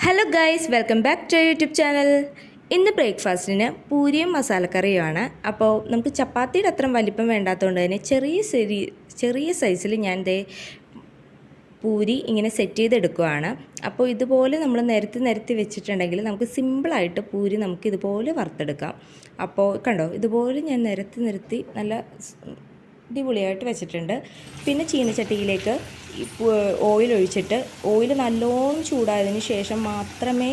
Hello guys, welcome back to YouTube channel. ഇന്ന് ബ്രേക്ക്ഫാസ്റ്റിന് പൂരിയും മസാലക്കറിയുമാണ്. അപ്പോൾ നമുക്ക് ചപ്പാത്തിയുടെ അത്ര വലിപ്പം വേണ്ടാത്തതുകൊണ്ട് തന്നെ ചെറിയ സൈസിൽ ഞാൻ പൂരി ഇങ്ങനെ സെറ്റ് ചെയ്തെടുക്കുകയാണ്. അപ്പോൾ ഇതുപോലെ നമ്മൾ നിരത്തി വെച്ചിട്ടുണ്ടെങ്കിൽ നമുക്ക് സിമ്പിളായിട്ട് പൂരി നമുക്ക് ഇതുപോലെ വറുത്തെടുക്കാം. അപ്പോൾ കണ്ടോ, ഇതുപോലെ ഞാൻ നിരത്തി നല്ല അടിപൊളിയായിട്ട് വെച്ചിട്ടുണ്ട്. പിന്നെ ചീനച്ചട്ടിയിലേക്ക് ഓയിൽ ഒഴിച്ചിട്ട് ഓയിൽ നല്ലോണം ചൂടായതിന് ശേഷം മാത്രമേ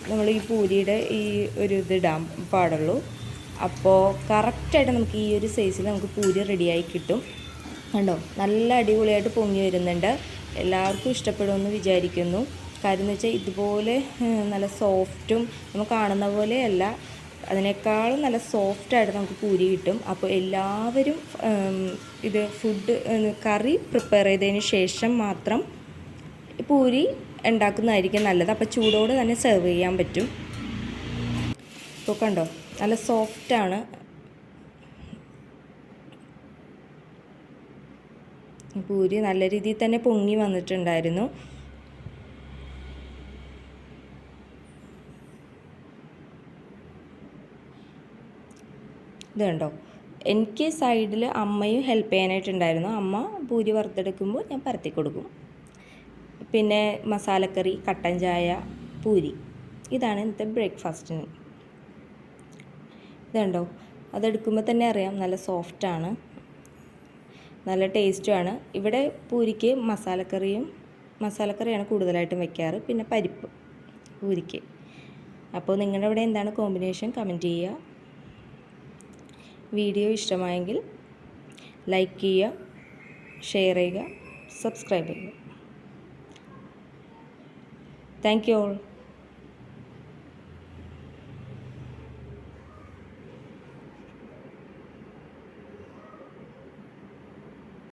നമ്മൾ ഈ പൂരിയുടെ ഈ ഒരു ഇതിടാൻ പാടുള്ളൂ. അപ്പോൾ കറക്റ്റായിട്ട് നമുക്ക് ഈ ഒരു സൈസിൽ നമുക്ക് പൂരി റെഡിയായി കിട്ടും. കണ്ടോ, നല്ല അടിപൊളിയായിട്ട് പൊങ്ങി വരുന്നുണ്ട്. എല്ലാവർക്കും ഇഷ്ടപ്പെടുമെന്ന് വിചാരിക്കുന്നു. കാര്യം എന്ന് വെച്ചാൽ ഇതുപോലെ നല്ല സോഫ്റ്റും നമുക്ക് കാണുന്ന പോലെയല്ല, അതിനേക്കാളും നല്ല സോഫ്റ്റായിട്ട് നമുക്ക് പൂരി കിട്ടും. അപ്പോൾ എല്ലാവരും ഇത് കറി പ്രിപ്പയർ ചെയ്തതിന് ശേഷം മാത്രം പൂരി ഉണ്ടാക്കുന്നതായിരിക്കും നല്ലത്. അപ്പോൾ ചൂടോടെ തന്നെ സെർവ് ചെയ്യാൻ പറ്റും. ഇപ്പോൾ കണ്ടോ, നല്ല സോഫ്റ്റാണ്. പൂരി നല്ല രീതിയിൽ തന്നെ പൊങ്ങി വന്നിട്ടുണ്ടായിരുന്നു. ഇത് കണ്ടോ, എനിക്ക് സൈഡിൽ അമ്മയും ഹെൽപ്പ് ചെയ്യാനായിട്ടുണ്ടായിരുന്നു. അമ്മ പൂരി വറുത്തെടുക്കുമ്പോൾ ഞാൻ പരത്തി കൊടുക്കും. പിന്നെ മസാലക്കറി, കട്ടൻ ചായ, പൂരി, ഇതാണ് ഇന്നത്തെ ബ്രേക്ക്ഫാസ്റ്റിന്. ഇത് കണ്ടോ, അതെടുക്കുമ്പോൾ തന്നെ അറിയാം നല്ല സോഫ്റ്റാണ്, നല്ല ടേസ്റ്റുമാണ്. ഇവിടെ പൂരിക്ക് മസാലക്കറിയാണ് കൂടുതലായിട്ടും വെക്കാറ്, പിന്നെ പരിപ്പ് പൂരിക്ക്. അപ്പോൾ നിങ്ങളുടെ ഇവിടെ എന്താണ് കോമ്പിനേഷൻ കമൻറ്റ് ചെയ്യുക. വീഡിയോ ഇഷ്ടമായെങ്കിൽ ലൈക്ക് ചെയ്യുക, ഷെയർ ചെയ്യുക, സബ്സ്ക്രൈബ് ചെയ്യുക. Thank you all.